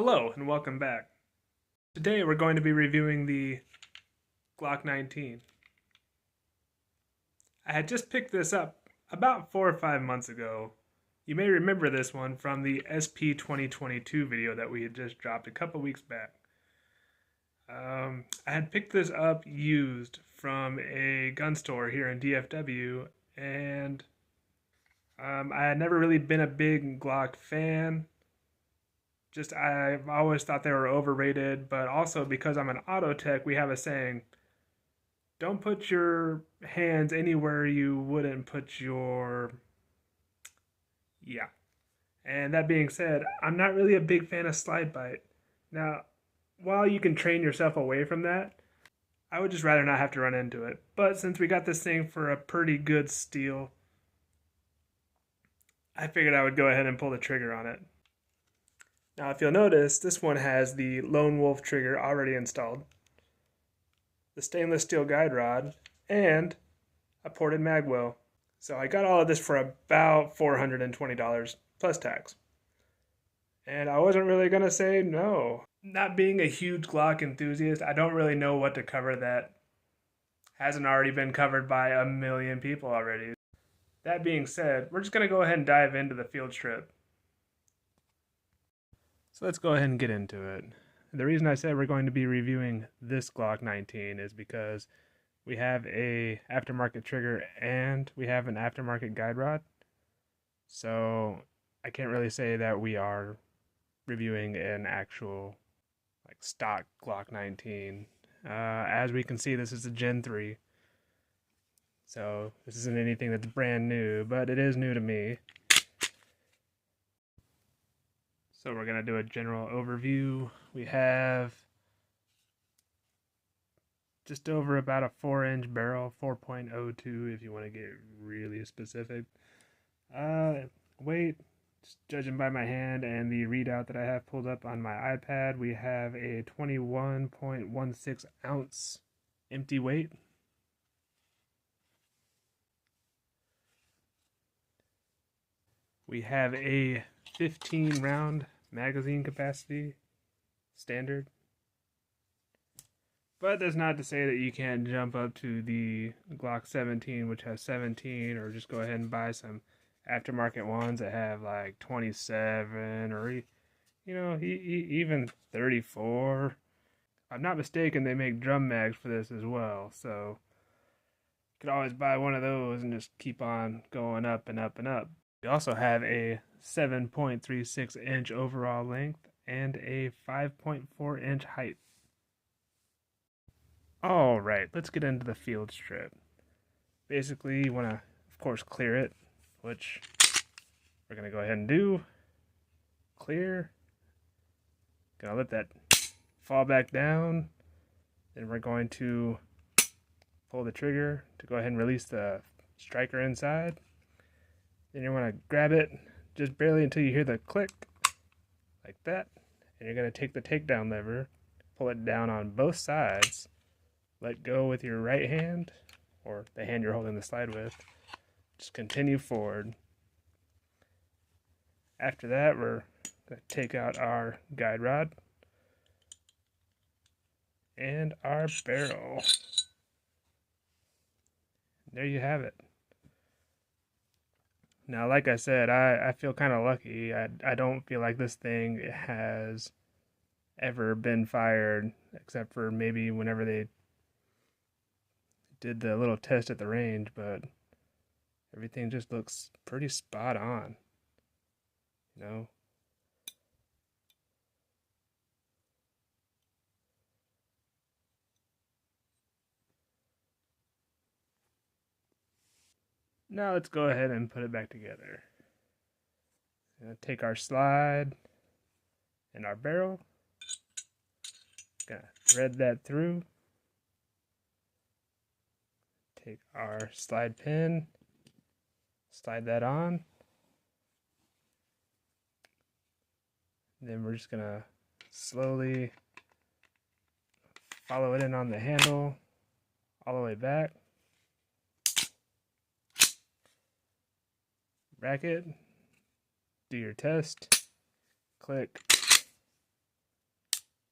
Hello and welcome back. Today we're going to be reviewing the Glock 19. I had just picked this up about 4 or 5 months ago. You may remember this one from the SP 2022 video that we had just dropped a couple weeks back. I had picked this up used from a gun store here in DFW, and I had never really been a big Glock fan. Just I've always thought they were overrated, but also because I'm an auto tech, we have a saying, don't put your hands anywhere you wouldn't put your, yeah. And that being said, I'm not really a big fan of slide bite. Now, while you can train yourself away from that, I would just rather not have to run into it. But since we got this thing for a pretty good steal, I figured I would go ahead and pull the trigger on it. Now, if you'll notice, this one has the Lone Wolf trigger already installed, the stainless steel guide rod, and a ported magwell. So I got all of this for about $420 plus tax. And I wasn't really going to say no. Not being a huge Glock enthusiast, I don't really know what to cover that hasn't already been covered by a million people already. That being said, we're just going to go ahead and dive into the field trip. So let's go ahead and get into it. The reason I said we're going to be reviewing this Glock 19 is because we have a aftermarket trigger and we have an aftermarket guide rod. So I can't really say that we are reviewing an actual stock Glock 19. As we can see, this is a Gen 3. So this isn't anything that's brand new, but it is new to me. So we're going to do a general overview. We have just over about a 4-inch barrel, 4.02 if you want to get really specific. Weight, just judging by my hand and the readout that I have pulled up on my iPad, we have a 21.16 ounce empty weight. We have a 15 round magazine capacity, standard. But that's not to say that you can't jump up to the Glock 17, which has 17, or just go ahead and buy some aftermarket ones that have like 27 or even 34. If I'm not mistaken, they make drum mags for this as well, so you could always buy one of those and just keep on going up and up and up. We also have a 7.36 inch overall length and a 5.4 inch height. Alright, let's get into the field strip. Basically, you want to, of course, clear it, which we're going to go ahead and do. Clear. Gonna let that fall back down. Then we're going to pull the trigger to go ahead and release the striker inside. Then you want to grab it just barely until you hear the click, like that. And you're going to take the takedown lever, pull it down on both sides, let go with your right hand, or the hand you're holding the slide with. Just continue forward. After that, we're going to take out our guide rod and our barrel. There you have it. Now, like I said, I feel kind of lucky. I don't feel like this thing has ever been fired, except for maybe whenever they did the little test at the range, but everything just looks pretty spot on, you know? Now let's go ahead and put it back together. Take our slide and our barrel. Gonna thread that through. Take our slide pin, slide that on. Then we're just gonna slowly follow it in on the handle all the way back. Rack it, do your test, click,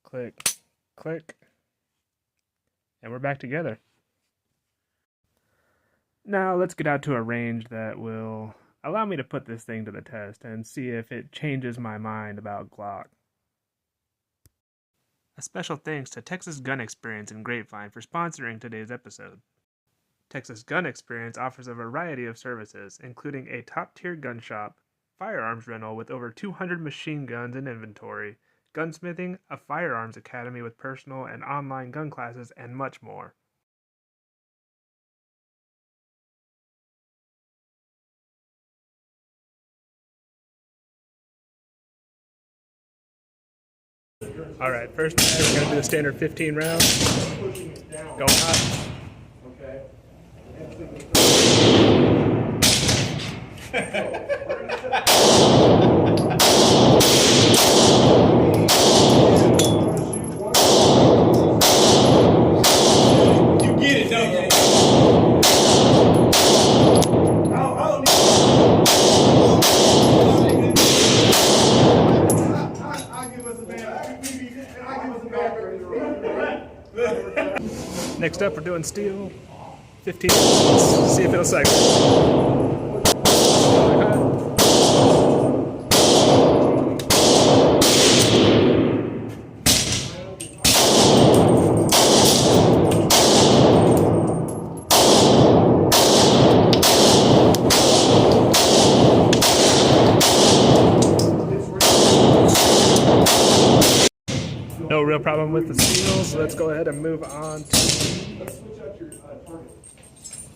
click, click, and we're back together. Now let's get out to a range that will allow me to put this thing to the test and see if it changes my mind about Glock. A special thanks to Texas Gun Experience in Grapevine for sponsoring today's episode. Texas Gun Experience offers a variety of services, including a top-tier gun shop, firearms rental with over 200 machine guns in inventory, gunsmithing, a firearms academy with personal and online gun classes, and much more. Alright, first we're going to do the standard 15 rounds. Going hot. Okay. You get it, don't you? Next up, we're doing steel. 15. Let's see if it'll cycle. No real problem with the steel, so let's go ahead and move on to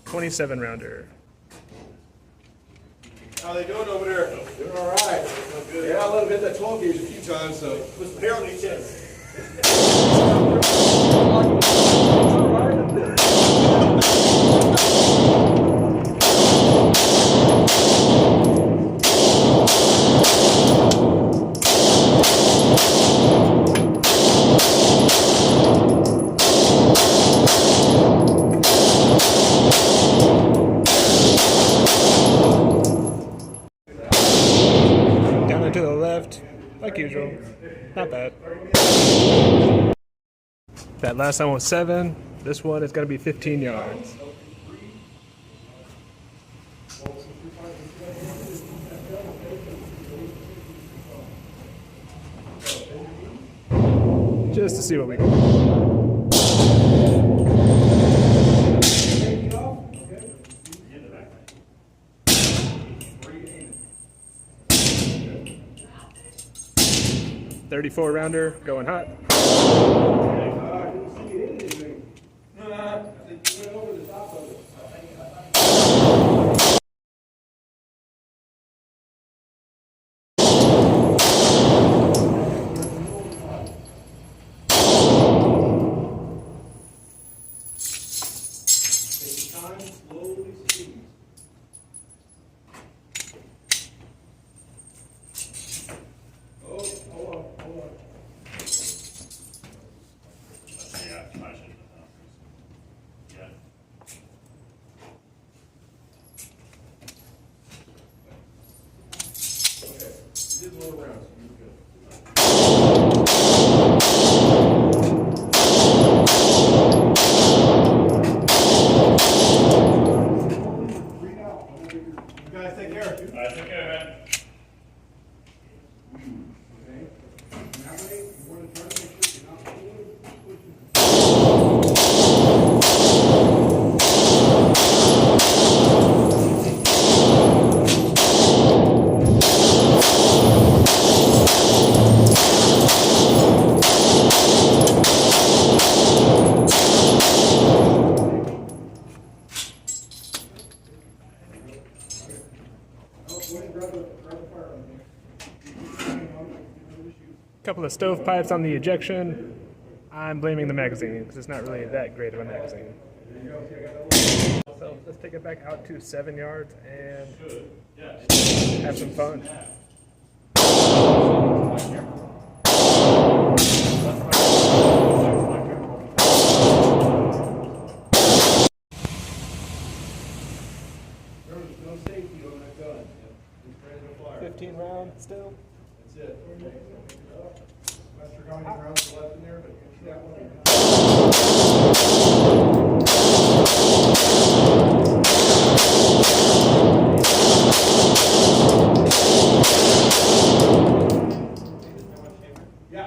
27 rounder. How they doing over there? Doing all right. Yeah, I let them hit that 12 gauge a few times, so let's put on each chest. Down and to the left, like usual. Not bad. That last one was 7. This one is going to be 15 yards. Just to see what we can do. 34 rounder, going hot. Did low rounds, you good. You guys take care. Take care, man. Couple of stovepipes on the ejection. I'm blaming the magazine because it's not really that great of a magazine. So let's take it back out to 7 yards and have some fun. There's no safety on that gun. It's ready to fire. 15 round still. That's it. Master, how many rounds left in there? Yeah,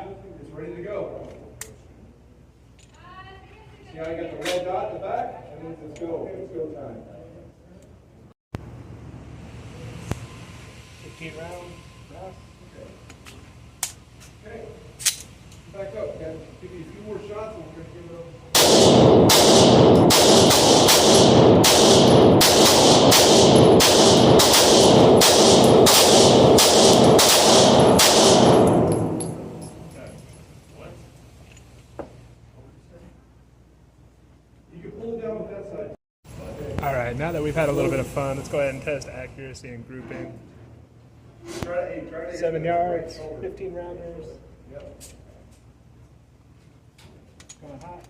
it's ready to go. See how you got the red dot in the back? That means it's go. It's go time. 15 rounds. Okay. Back up. Give me a few more shots and we're going to give it over. You can pull it down with that side. Alright, now that we've had a little bit of fun, let's go ahead and test accuracy and grouping. Try to 7 yards, 15 rounders. Yep. Going hot.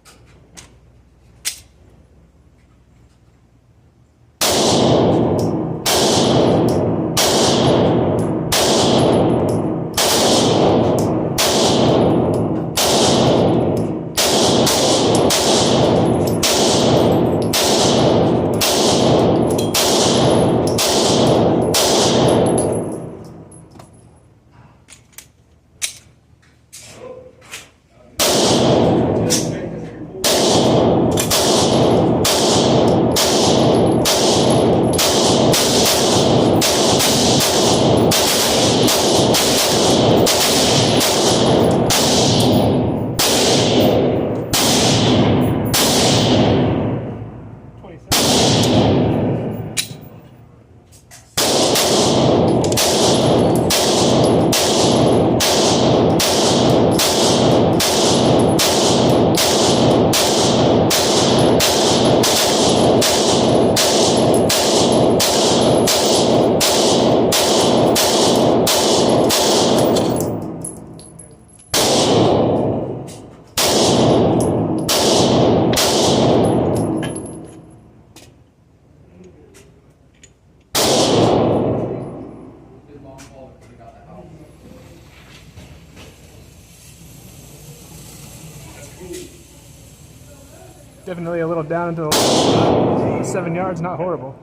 Definitely a little down into the 7 yards, not horrible.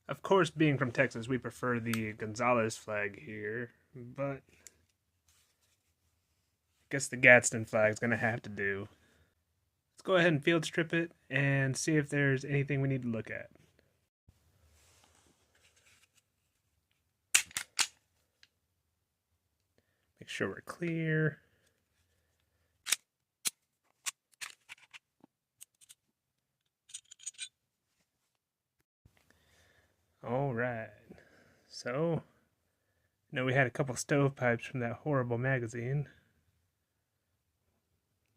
Of course, being from Texas, we prefer the Gonzalez flag here, but I guess the Gadsden flag is going to have to do. Let's go ahead and field strip it and see if there's anything we need to look at. Make sure we're clear. All right, so I know we had a couple stovepipes from that horrible magazine,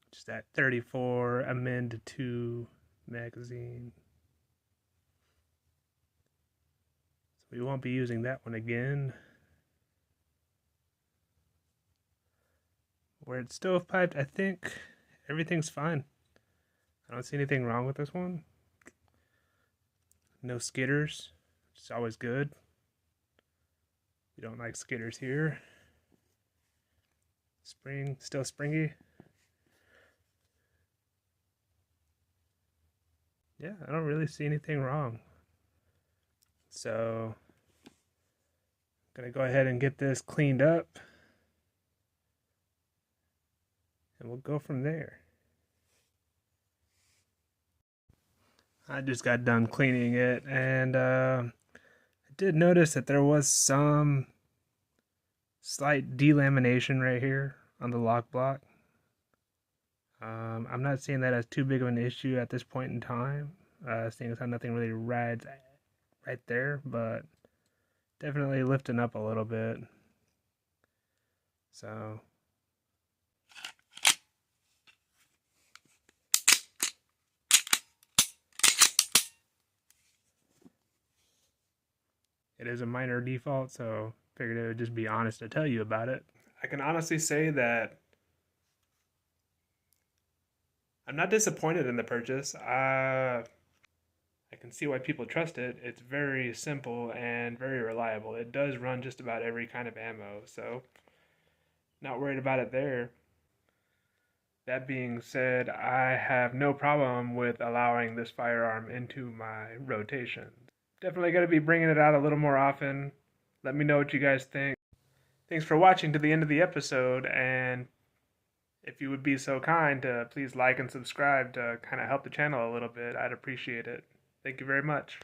which is that 34 Amend 2 magazine. So we won't be using that one again. Where it's stovepiped, I think everything's fine. I don't see anything wrong with this one. No skitters. It's always good. We don't like skitters here. Spring, still springy. Yeah, I don't really see anything wrong. So, I'm gonna go ahead and get this cleaned up. And we'll go from there. I just got done cleaning it, and I did notice that there was some slight delamination right here on the lock block. I'm not seeing that as too big of an issue at this point in time, seeing as how nothing really rides right there, but definitely lifting up a little bit. So it is a minor default, so figured it would just be honest to tell you about it. I can honestly say that I'm not disappointed in the purchase. I can see why people trust it. It's very simple and very reliable. It does run just about every kind of ammo, so not worried about it there. That being said, I have no problem with allowing this firearm into my rotation. Definitely going to be bringing it out a little more often. Let me know what you guys think. Thanks for watching to the end of the episode, and if you would be so kind to please like and subscribe to kind of help the channel a little bit, I'd appreciate it. Thank you very much.